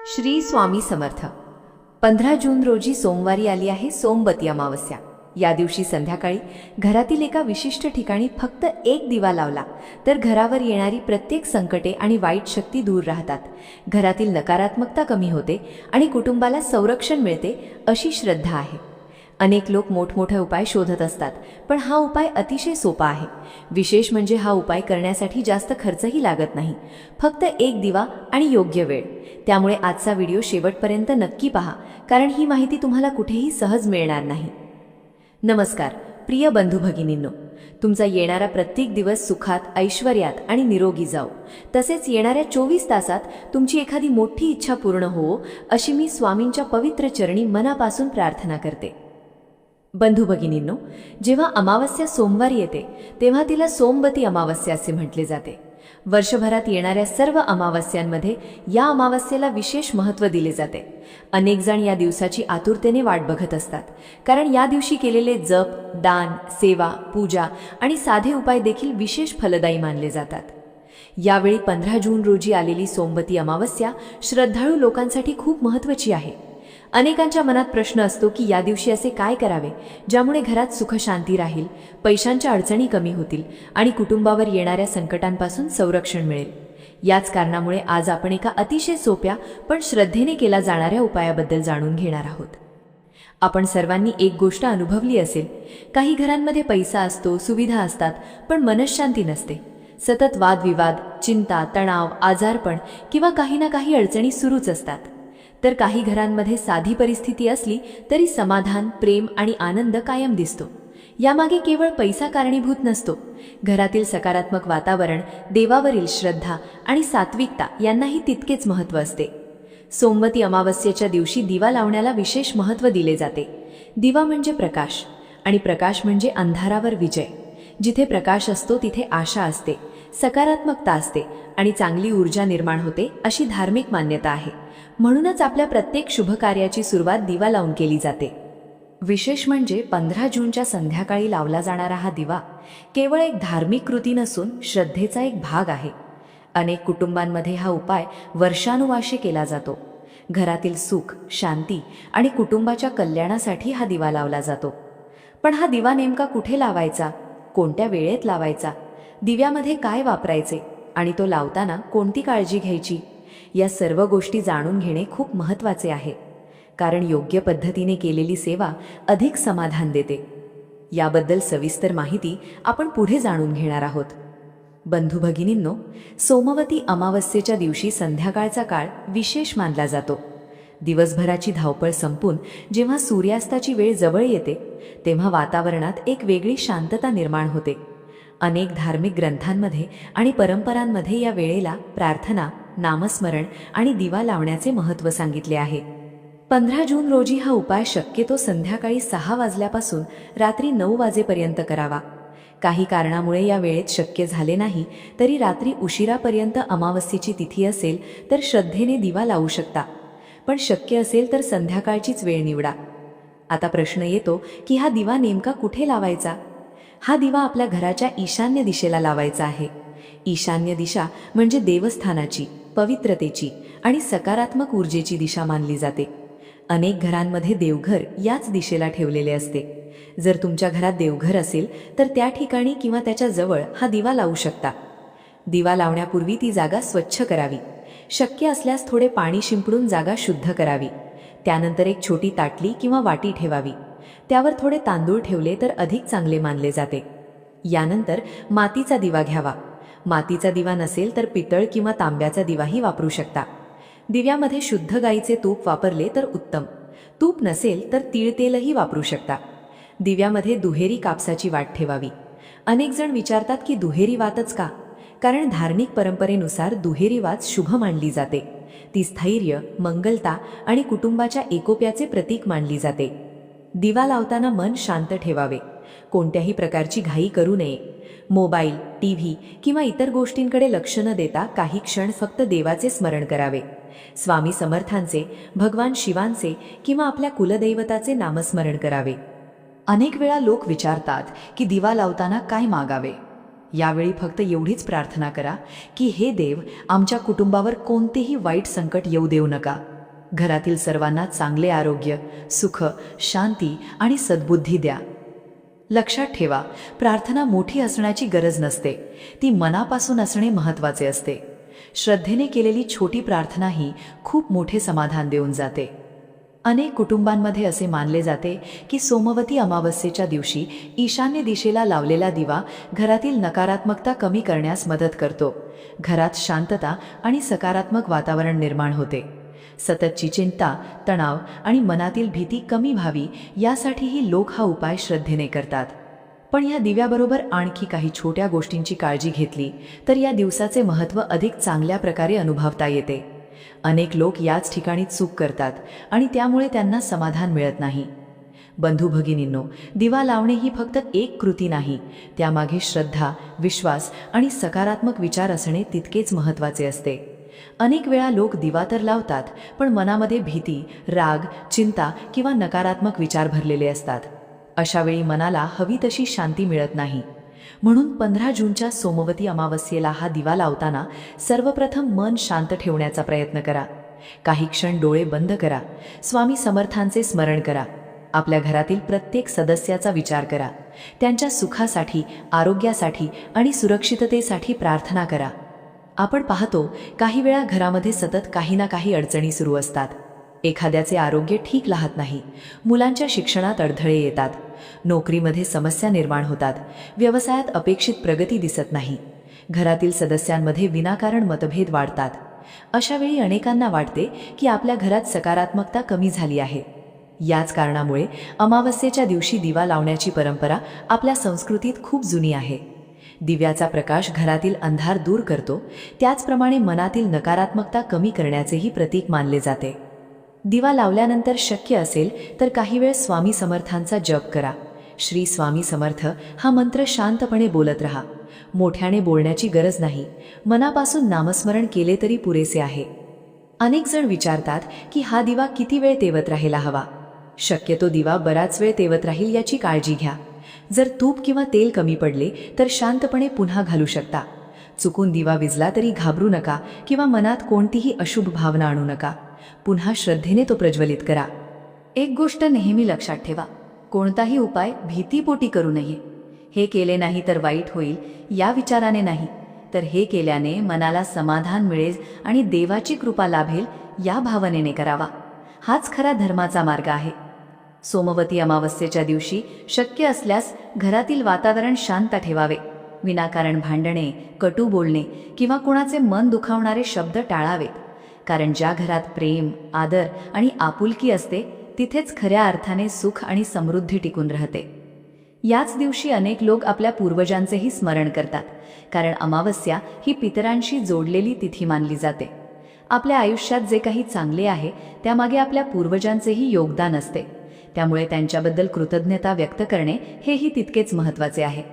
श्री स्वामी समर्थ। 15 जून रोजी सोमवारी आली आहे सोमवती अमावस्या। या दिवशी संध्याकाळी घरातील एका विशिष्ट ठिकाणी फक्त एक दिवा लावला तर घरावर येणारी प्रत्येक संकटे आणि वाईट शक्ती दूर राहतात, घरातील नकारात्मकता कमी होते आणि कुटुंबाला संरक्षण मिळते अशी श्रद्धा आहे। अनेक लोक मोठमोठे उपाय शोधत असतात, पण हा उपाय अतिशय सोपा आहे। विशेष म्हणजे हा उपाय करण्यासाठी जास्त खर्चही लागत नाही, फक्त एक दिवा आणि योग्य वेळ। त्यामुळे आजचा व्हिडिओ शेवटपर्यंत नक्की पहा, कारण ही माहिती तुम्हाला कुठेही सहज मिळणार नाही। नमस्कार प्रिय बंधू भगिनींनो, तुमचा येणारा प्रत्येक दिवस सुखात, ऐश्वर्यात आणि निरोगी जाओ। तसेच येणाऱ्या 24 तासात तुमची एखादी मोठी इच्छा पूर्ण हो, अशी मी स्वामींच्या पवित्र चरणी मनापासून प्रार्थना करते। बंधू भगिनींनो, जेव्हा अमावस्या सोमवारी येते तेव्हा तिला सोमवती अमावस्या असे म्हटले जाते। वर्षभरात येणाऱ्या सर्व अमावस्यांमध्ये या अमावस्येला विशेष महत्त्व दिले जाते। अनेक जण या दिवसाची आतुरतेने वाट बघत असतात, कारण या दिवशी केलेले जप, दान, सेवा, पूजा आणि साधे उपाय देखील विशेष फलदायी मानले जातात। यावेळी 15 जून रोजी आलेली सोमवती अमावस्या श्रद्धाळू लोकांसाठी खूप महत्त्वाची आहे। अनेकांच्या मनात प्रश्न असतो की या दिवशी असे काय करावे ज्यामुळे घरात सुखशांती राहील, पैशांच्या अडचणी कमी होतील आणि कुटुंबावर येणाऱ्या संकटांपासून संरक्षण मिळेल। याच कारणामुळे आज आपण एका अतिशय सोप्या पण श्रद्धेने केला जाणाऱ्या उपायाबद्दल जाणून घेणार आहोत। आपण सर्वांनी एक गोष्ट अनुभवली असेल, काही घरांमध्ये पैसा असतो, सुविधा असतात, पण मनःशांती नसते। सतत वादविवाद, चिंता, तणाव, आजारपण किंवा काही ना काही अडचणी सुरूच असतात। तर काही घरांमध्ये साधी परिस्थिती असली तरी समाधान, प्रेम आणि आनंद कायम दिसतो। यामागे केवळ पैसा कारणीभूत नसतो, घरातील सकारात्मक वातावरण, देवावरील श्रद्धा आणि सात्विकता यांनाही तितकेच महत्त्व असते। सोमवती अमावस्येच्या दिवशी दिवा लावण्याला विशेष महत्त्व दिले जाते। दिवा म्हणजे प्रकाश आणि प्रकाश म्हणजे अंधारावर विजय। जिथे प्रकाश असतो तिथे आशा असते, सकारात्मकता असते आणि चांगली ऊर्जा निर्माण होते अशी धार्मिक मान्यता आहे। म्हणूनच आपल्या प्रत्येक शुभ कार्याची सुरुवात दिवा लावून केली जाते। विशेष म्हणजे 15 जूनच्या संध्याकाळी लावला जाणारा हा दिवा केवळ एक धार्मिक कृती नसून श्रद्धेचा एक भाग आहे। अनेक कुटुंबांमध्ये हा उपाय वर्षानुवर्षे केला जातो। घरातील सुख, शांती आणि कुटुंबाच्या कल्याणासाठी हा दिवा लावला जातो। पण हा दिवा नेमका कुठे लावायचा, कोणत्या वेळेत लावायचा, दिव्यामध्ये काय वापरायचे आणि तो लावताना कोणती काळजी घ्यायची, या सर्व गोष्टी जाणून घेणे खूप महत्त्वाचे आहे, कारण योग्य पद्धतीने केलेली सेवा अधिक समाधान देते। याबद्दल सविस्तर माहिती आपण पुढे जाणून घेणार आहोत। बंधू भगिनींनो, सोमवती अमावस्येच्या दिवशी संध्याकाळचा काळ विशेष मानला जातो। दिवसभराची धावपळ संपून जेव्हा सूर्यास्ताची वेळ जवळ येते तेव्हा वातावरणात एक वेगळी शांतता निर्माण होते। अनेक धार्मिक ग्रंथांमध्ये आणि परंपरांमध्ये या वेळेला प्रार्थना, नामस्मरण आणि दिवा लावण्याचे महत्त्व सांगितले आहे। 15 जून रोजी हा उपाय शक्यतो संध्याकाळी 6 वाजल्यापासून रात्री 9 वाजेपर्यंत करावा। काही कारणामुळे या वेळेत शक्य झाले नाही तरी रात्री उशिरापर्यंत अमावस्येची तिथी असेल तर श्रद्धेने दिवा लावू शकता, पण शक्य असेल तर संध्याकाळचीच वेळ निवडा। आता प्रश्न येतो की हा दिवा नेमका कुठे लावायचा? हा दिवा आपल्या घराच्या ईशान्य दिशेला लावायचा आहे। ईशान्य दिशा म्हणजे देवस्थानाची, पवित्रतेची आणि सकारात्मक ऊर्जेची दिशा मानली जाते। अनेक घरांमध्ये देवघर याच दिशेला ठेवलेले असते। जर तुमच्या घरात देवघर असेल तर त्या ठिकाणी किंवा त्याच्या जवळ हा दिवा लावू शकता। दिवा लावण्यापूर्वी ती जागा स्वच्छ करावी। शक्य असल्यास थोडे पाणी शिंपडून जागा शुद्ध करावी। त्यानंतर एक छोटी ताटली किंवा वाटी ठेवावी, त्यावर थोडे तांदूळ ठेवले तर अधिक चांगले मानले जाते। यानंतर मातीचा दिवा घ्यावा। मातीचा दिवा नसेल तर पितळ किंवा तांब्याचा दिवाही वापरू शकता। दिव्यामध्ये शुद्ध गाईचे तूप वापरले तर उत्तम, तूप नसेल तर तीळतेलही वापरू शकता। दिव्यामध्ये दुहेरी कापसाची वात ठेवावी। अनेक जण विचारतात की दुहेरी वातच का? कारण धार्मिक परंपरेनुसार दुहेरी वात शुभ मानली जाते। ती स्थैर्य, मंगलता आणि कुटुंबाच्या एकोप्याचे प्रतीक मानली जाते। दिवा लावताना मन शांत ठेवावे, कोणत्याही प्रकारची घाई करू नये। मोबाईल, टीव्ही किंवा इतर गोष्टींकडे लक्ष न देता काही क्षण फक्त देवाचे स्मरण करावे। स्वामी समर्थांचे, भगवान शिवांचे किंवा आपल्या कुलदैवताचे नामस्मरण करावे। अनेक वेळा लोक विचारतात की दिवा लावताना काय मागावे? यावेळी फक्त एवढीच प्रार्थना करा की हे देव, आमच्या कुटुंबावर कोणतेही वाईट संकट येऊ देऊ नका। घरातील सर्वांना चांगले आरोग्य, सुख, शांती आणि सद्बुद्धी द्या. लक्षात ठेवा, प्रार्थना मोठी असण्याची गरज नसते, ती मनापासून असणे महत्त्वाचे असते. श्रद्धेने केलेली छोटी प्रार्थनाही खूप मोठे समाधान देऊन जाते. अनेक कुटुंबांमध्ये असे मानले जाते की सोमवती अमावस्येच्या दिवशी ईशान्य दिशेला लावलेला दिवा घरातील नकारात्मकता कमी करण्यास मदत करतो. घरात शांतता आणि सकारात्मक वातावरण निर्माण होते. सततची चिंता, तणाव आणि मनातील भीती कमी व्हावी यासाठीही लोक हा उपाय श्रद्धेने करतात. पण या दिव्याबरोबर आणखी काही छोट्या गोष्टींची काळजी घेतली तर या दिवसाचे महत्त्व अधिक चांगल्या प्रकारे अनुभवता येते. अनेक लोक याच ठिकाणी चूक करतात आणि त्यामुळे त्यांना समाधान मिळत नाही. बंधू भगिनींनो, दिवा लावणे ही फक्त एक कृती नाही, त्यामागे श्रद्धा, विश्वास आणि सकारात्मक विचार असणे तितकेच महत्त्वाचे असते. अनेक वेळा लोक दिवा तर लावतात, पण मनामध्ये भीती, राग, चिंता किंवा नकारात्मक विचार भरलेले असतात. अशा वेळी मनाला हवी तशी शांती मिळत नाही. म्हणून 15 जूनच्या सोमवती अमावस्येला हा दिवा लावताना सर्वप्रथम मन शांत ठेवण्याचा प्रयत्न करा. काही क्षण डोळे बंद करा. स्वामी समर्थांचे स्मरण करा. आपल्या घरातील प्रत्येक सदस्याचा विचार करा. त्यांच्या सुखासाठी, आरोग्यासाठी आणि सुरक्षिततेसाठी प्रार्थना करा. आपण पाहतो, काही वेळा घरामध्ये सतत काही ना काही अडचणी सुरू असतात. एखाद्याचे आरोग्य ठीक राहत नाही, मुलांच्या शिक्षणात अडथळे येतात, नोकरीमध्ये समस्या निर्माण होतात, व्यवसायात अपेक्षित प्रगती दिसत नाही, घरातील सदस्यांमध्ये विनाकारण मतभेद वाढतात. अशा वेळी अनेकांना वाटते की आपल्या घरात सकारात्मकता कमी झाली आहे. याच कारणामुळे अमावस्येच्या दिवशी दिवा लावण्याची परंपरा आपल्या संस्कृतीत खूप जुनी आहे. दिव्याचा प्रकाश घरातील अंधार दूर करतो, त्याचप्रमाणे मनातील नकारात्मकता कमी करण्याचेही प्रतीक मानले जाते. दिवा लावल्यानंतर शक्य असेल तर काही वेळ स्वामी समर्थांचा जप करा. श्री स्वामी समर्थ हा मंत्र शांतपणे बोलत रहा. मोठ्याने बोलण्याची गरज नाही, मनापासून नामस्मरण केले तरी पुरेसे आहे. अनेक जण विचारतात की हा दिवा किती वेळ तेवत राहायला हवा. शक्यतो दिवा बराच वेळ तेवत राहील याची काळजी घ्या. जर तूप किंवा तेल कमी पडले तर शांतपणे पुन्हा घालू शकता. चुकून दिवा विझला तरी घाबरू नका किंवा मनात कोणतीही अशुभ भावना आणू नका. पुन्हा श्रद्धेने तो प्रज्वलित करा. एक गोष्ट नेहमी लक्षात ठेवा, कोणताही उपाय भीतीपोटी करू नये. हे केले नाही तर वाईट होईल या विचाराने नाही, तर हे केल्याने मनाला समाधान मिळेल आणि देवाची कृपा लाभेल या भावनेने करावा. हाच खरा धर्माचा मार्ग आहे. सोमवती अमावस्येच्या दिवशी शक्य असल्यास घरातील वातावरण शांत ठेवावे. विनाकारण भांडणे, कटू बोलणे किंवा कुणाचे मन दुखावणारे शब्द टाळावेत. कारण ज्या घरात प्रेम, आदर आणि आपुलकी असते तिथेच खऱ्या अर्थाने सुख आणि समृद्धी टिकून राहते. याच दिवशी अनेक लोक आपल्या पूर्वजांचेही स्मरण करतात, कारण अमावस्या ही पितरांशी जोडलेली तिथी मानली जाते. आपल्या आयुष्यात जे काही चांगले आहे त्यामागे आपल्या पूर्वजांचेही योगदान असते. त्यामुळे त्यांच्याबद्दल कृतज्ञता व्यक्त करणे हेही तितकेच महत्त्वाचे आहे.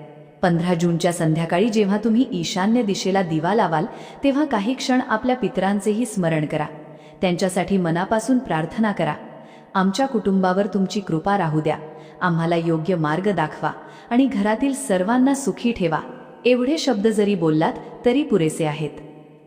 15 जूनच्या संध्याकाळी जेव्हा तुम्ही ईशान्य दिशेला दिवा लावाल तेव्हा काही क्षण आपल्या पितरांचेही स्मरण करा. त्यांच्यासाठी मनापासून प्रार्थना करा. आमच्या कुटुंबावर तुमची कृपा राहू द्या, आम्हाला योग्य मार्ग दाखवा आणि घरातील सर्वांना सुखी ठेवा. एवढे शब्द जरी बोललात तरी पुरेसे आहेत.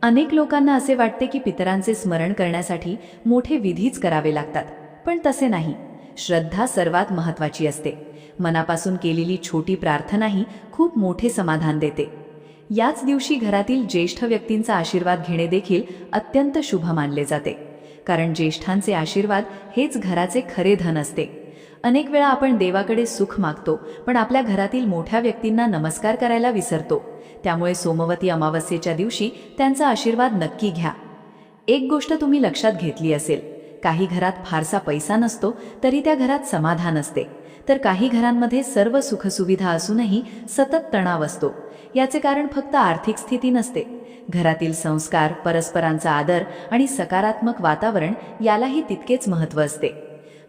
अनेक लोकांना असे वाटते की पितरांचे स्मरण करण्यासाठी मोठे विधीच करावे लागतात, पण तसे नाही. श्रद्धा सर्वात महत्त्वाची असते. मनापासून केलेली छोटी प्रार्थनाही खूप मोठे समाधान देते. याच दिवशी घरातील ज्येष्ठ व्यक्तींचा आशीर्वाद घेणे देखील अत्यंत शुभ मानले जाते, कारण ज्येष्ठांचे आशीर्वाद हेच घराचे खरे धन असते. अनेक वेळा आपण देवाकडे सुख मागतो, पण आपल्या घरातील मोठ्या व्यक्तींना नमस्कार करायला विसरतो. त्यामुळे सोमवती अमावस्येच्या दिवशी त्यांचा आशीर्वाद नक्की घ्या. एक गोष्ट तुम्ही लक्षात घेतली असेल, काही घरात फारसा पैसा नसतो तरी त्या घरात समाधान असते, तर काही घरांमध्ये सर्व सुखसुविधा असूनही सतत तणाव असतो. याचे कारण फक्त आर्थिक स्थिती नसते. घरातील संस्कार, परस्परांचा आदर आणि सकारात्मक वातावरण यालाही तितकेच महत्त्व असते.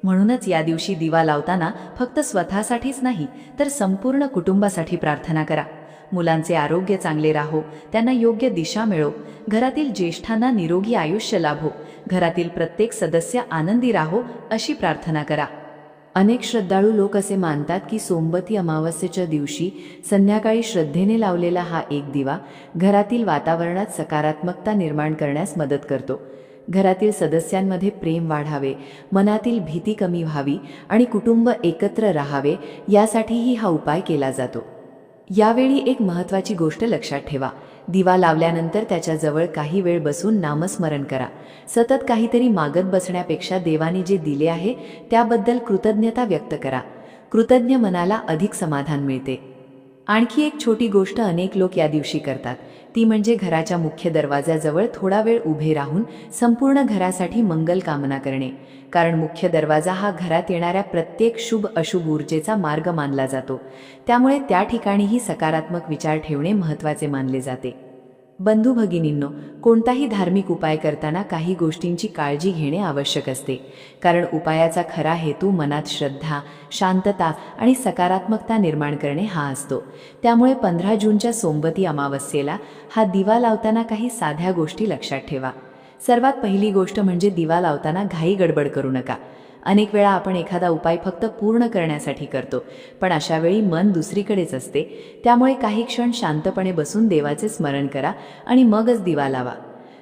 म्हणूनच या दिवशी दिवा लावताना फक्त स्वतःसाठीच नाही तर संपूर्ण कुटुंबासाठी प्रार्थना करा. मुलांचे आरोग्य चांगले राहो, त्यांना योग्य दिशा मिळो, घरातील ज्येष्ठांना निरोगी आयुष्य लाभो, घरातील प्रत्येक सदस्य आनंदी राहो अशी प्रार्थना करा. अनेक श्रद्धाळू लोक असे मानतात की सोमवती अमावस्येच्या दिवशी संध्याकाळी श्रद्धेने लावलेला हा एक दिवा घरातील वातावरणात सकारात्मकता निर्माण करण्यास मदत करतो. घरातील सदस्यांमध्ये प्रेम वाढावे, मनातील भीती कमी व्हावी आणि कुटुंब एकत्र राहावे यासाठीही हा उपाय केला जातो. यावेळी एक महत्त्वाची गोष्ट लक्षात ठेवा. दिवा लावल्यानंतर त्याच्याजवळ काही वेळ बसून नामस्मरण करा. सतत काहीतरी मागत बसण्यापेक्षा देवाने जे दिले आहे त्याबद्दल कृतज्ञता व्यक्त करा. कृतज्ञ मनाला अधिक समाधान मिळते. आणखी एक छोटी गोष्ट अनेक लोक या दिवशी करतात, ती म्हणजे घराच्या मुख्य दरवाजाजवळ थोडा वेळ उभे राहून संपूर्ण घरासाठी मंगल कामना करणे. कारण मुख्य दरवाजा हा घरात येणाऱ्या प्रत्येक शुभ अशुभ ऊर्जेचा मार्ग मानला जातो. त्यामुळे त्या ठिकाणीही सकारात्मक विचार ठेवणे महत्त्वाचे मानले जाते. बंधू भगिनींनो, कोणताही धार्मिक उपाय करताना काही गोष्टींची काळजी घेणे आवश्यक असते. कारण उपायाचा खरा हेतू मनात श्रद्धा, शांतता आणि सकारात्मकता निर्माण करणे हा असतो. त्यामुळे 15 जूनच्या सोमवती अमावस्येला हा दिवा लावताना काही साध्या गोष्टी लक्षात ठेवा. सर्वात पहिली गोष्ट म्हणजे दिवा लावताना घाई गडबड करू नका. अनेक वेळा आपण एखादा उपाय फक्त पूर्ण करण्यासाठी करतो, पण अशा वेळी मन दुसरीकडेच असते. त्यामुळे काही क्षण शांतपणे बसून देवाचे स्मरण करा आणि मगच दिवा लावा.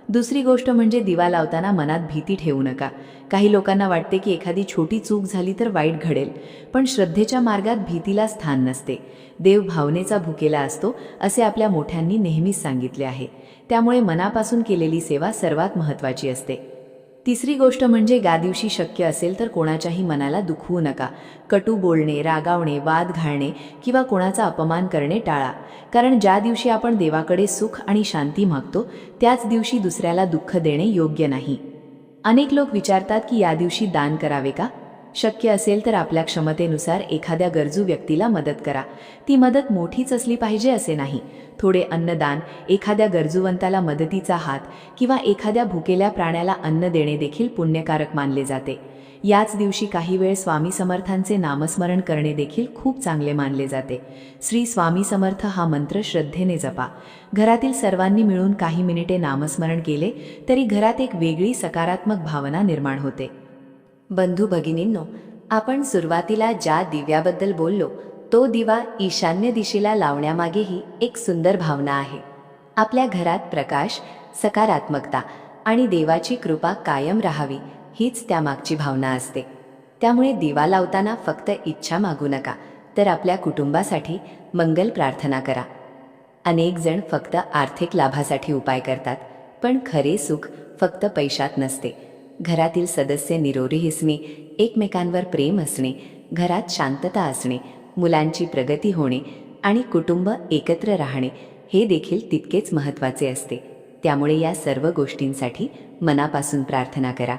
दुसरी गोष्ट म्हणजे दिवा लावताना मनात भीती ठेवू नका. काही लोकांना वाटते की एखादी छोटी चूक झाली तर वाईट घडेल, पण श्रद्धेच्या मार्गात भीतीला स्थान नसते. देव भावनेचा भुकेला असतो असे आपल्या मोठ्यांनी नेहमीच सांगितले आहे. त्यामुळे मनापासून केलेली सेवा सर्वात महत्त्वाची असते. तिसरी गोष्ट म्हणजे या दिवशी शक्य असेल तर कोणाच्याही मनाला दुखवू नका. कटू बोलणे, रागावणे, वाद घालणे किंवा कोणाचा अपमान करणे टाळा. कारण ज्या दिवशी आपण देवाकडे सुख आणि शांती मागतो त्याच दिवशी दुसऱ्याला दुःख देणे योग्य नाही. अनेक लोक विचारतात की या दिवशी दान करावे का? शक्य असेल तर आपल्या क्षमतेनुसार एखाद्या गरजू व्यक्तीला मदत करा. ती मदत मोठीच असली पाहिजे असे नाही. थोडे अन्नदान, एखाद्या गरजूवंताला मदतीचा हात किंवा एखाद्या भुकेल्या प्राण्याला अन्न देणे देखील पुण्यकारक मानले जाते. याच दिवशी काही वेळ स्वामी समर्थांचे नामस्मरण करणे देखील खूप चांगले मानले जाते. श्री स्वामी समर्थ हा मंत्र श्रद्धेने जपा. घरातील सर्वांनी मिळून काही मिनिटे नामस्मरण केले तरी घरात एक वेगळी सकारात्मक भावना निर्माण होते. बंधू भगिनींनो, आपण सुरुवातीला ज्या दिव्याबद्दल बोललो तो दिवा ईशान्य दिशेला लावण्यामागेही एक सुंदर भावना आहे. आपल्या घरात प्रकाश, सकारात्मकता आणि देवाची कृपा कायम राहावी हीच त्यामागची भावना असते. त्यामुळे दिवा लावताना फक्त इच्छा मागू नका, तर आपल्या कुटुंबासाठी मंगल प्रार्थना करा. अनेक जण फक्त आर्थिक लाभासाठी उपाय करतात, पण खरे सुख फक्त पैशात नसते. घरातील सदस्य निरोगी असणे, एकमेकांवर प्रेम असणे, घरात शांतता असणे, मुलांची प्रगती होणे आणि कुटुंब एकत्र राहणे हे देखील तितकेच महत्त्वाचे असते. त्यामुळे या सर्व गोष्टींसाठी मनापासून प्रार्थना करा.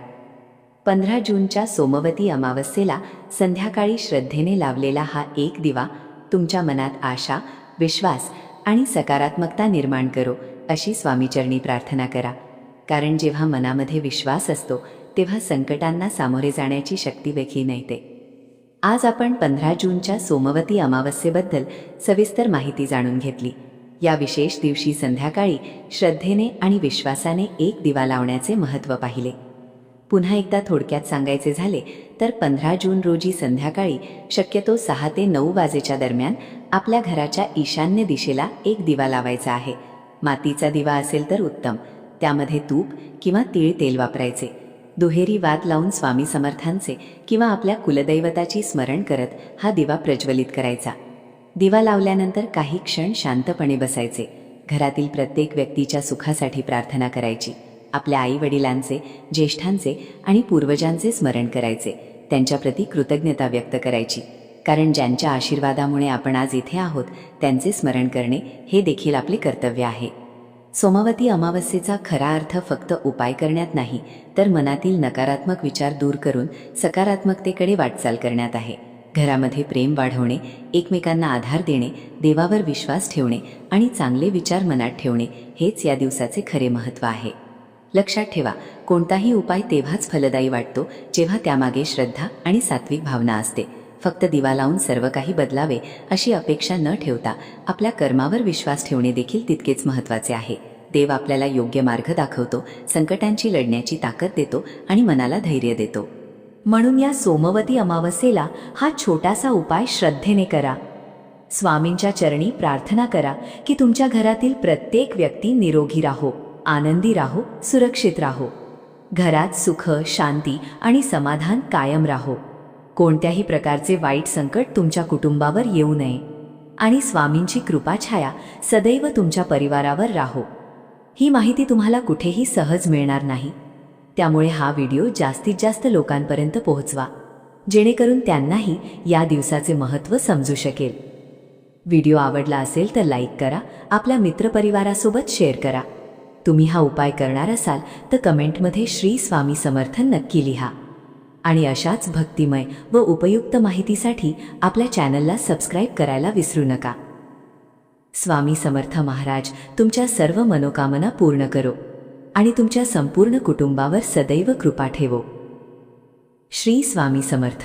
15 जूनच्या सोमवती अमावस्येला संध्याकाळी श्रद्धेने लावलेला हा एक दिवा तुमच्या मनात आशा, विश्वास आणि सकारात्मकता निर्माण करो अशी स्वामीचरणी प्रार्थना करा. कारण जेव्हा मनामध्ये विश्वास असतो तेव्हा संकटांना सामोरे जाण्याची शक्ती देखील येते. आज आपण 15 जूनच्या सोमवती अमावस्येबद्दल सविस्तर माहिती जाणून घेतली. या विशेष दिवशी संध्याकाळी श्रद्धेने आणि विश्वासाने एक दिवा लावण्याचे महत्त्व पाहिले. पुन्हा एकदा थोडक्यात सांगायचे झाले तर 15 जून रोजी संध्याकाळी शक्यतो 6 ते 9 वाजेच्या दरम्यान आपल्या घराच्या ईशान्य दिशेला एक दिवा लावायचा आहे. मातीचा दिवा असेल तर उत्तम. त्यामध्ये तूप किंवा तीळ तेल वापरायचे. दुहेरी वात लावून स्वामी समर्थांचे किंवा आपल्या कुलदैवताची स्मरण करत हा दिवा प्रज्वलित करायचा. दिवा लावल्यानंतर काही क्षण शांतपणे बसायचे. घरातील प्रत्येक व्यक्तीच्या सुखासाठी प्रार्थना करायची. आपल्या आई-वडिलांचे, ज्येष्ठांचे आणि पूर्वजांचे स्मरण करायचे. त्यांच्याप्रती कृतज्ञता व्यक्त करायची. कारण ज्यांच्या आशीर्वादामुळे आपण आज इथे आहोत त्यांचे स्मरण करणे हे देखील आपले कर्तव्य आहे. सोमवती अमावस्येचा खरा अर्थ फक्त उपाय करण्यात नाही, तर मनातील नकारात्मक विचार दूर करून सकारात्मकतेकडे वाटचाल करण्यात आहे. घरामध्ये प्रेम वाढवणे, एकमेकांना आधार देणे, देवावर विश्वास ठेवणे आणि चांगले विचार मनात ठेवणे हेच या दिवसाचे खरे महत्त्व आहे. लक्षात ठेवा, कोणताही उपाय तेव्हाच फलदायी वाटतो जेव्हा त्यामागे श्रद्धा आणि सात्विक भावना असते. फक्त दिवा लावून सर्व काही बदलावे अशी अपेक्षा न ठेवता आपल्या कर्मावर विश्वास ठेवणे देखील तितकेच महत्त्वाचे आहे. देव आपल्याला योग्य मार्ग दाखवतो, संकटांची लढण्याची ताकद देतो आणि मनाला धैर्य देतो. म्हणून या सोमवती अमावस्येला हा छोटासा उपाय श्रद्धेने करा. स्वामींच्या चरणी प्रार्थना करा की तुमच्या घरातील प्रत्येक व्यक्ती निरोगी राहो, आनंदी राहो, सुरक्षित राहो. घरात सुख, शांती आणि समाधान कायम राहो. कोणत्याही प्रकारचे वाईट संकट तुमच्या कुटुंबावर येऊ नये आणि स्वामींची कृपाछाया सदैव तुमच्या परिवारावर राहो. ही माहिती तुम्हाला कुठेही सहज मिळणार नाही, त्यामुळे हा व्हिडिओ जास्तीत जास्त लोकांपर्यंत पोहोचवा, जेणेकरून त्यांनाही या दिवसाचे महत्त्व समजू शकेल. व्हिडिओ आवडला असेल तर लाईक करा, आपल्या मित्रपरिवारासोबत शेअर करा. तुम्ही हा उपाय करणार असाल तर कमेंटमध्ये श्री स्वामी समर्थ नक्की लिहा. आणि अशाच भक्तिमय व उपयुक्त माहितीसाठी आपल्या चॅनलला सबस्क्राईब करायला विसरू नका. स्वामी समर्थ महाराज तुमच्या सर्व मनोकामना पूर्ण करो आणि तुमच्या संपूर्ण कुटुंबावर सदैव कृपा ठेवो. श्री स्वामी समर्थ.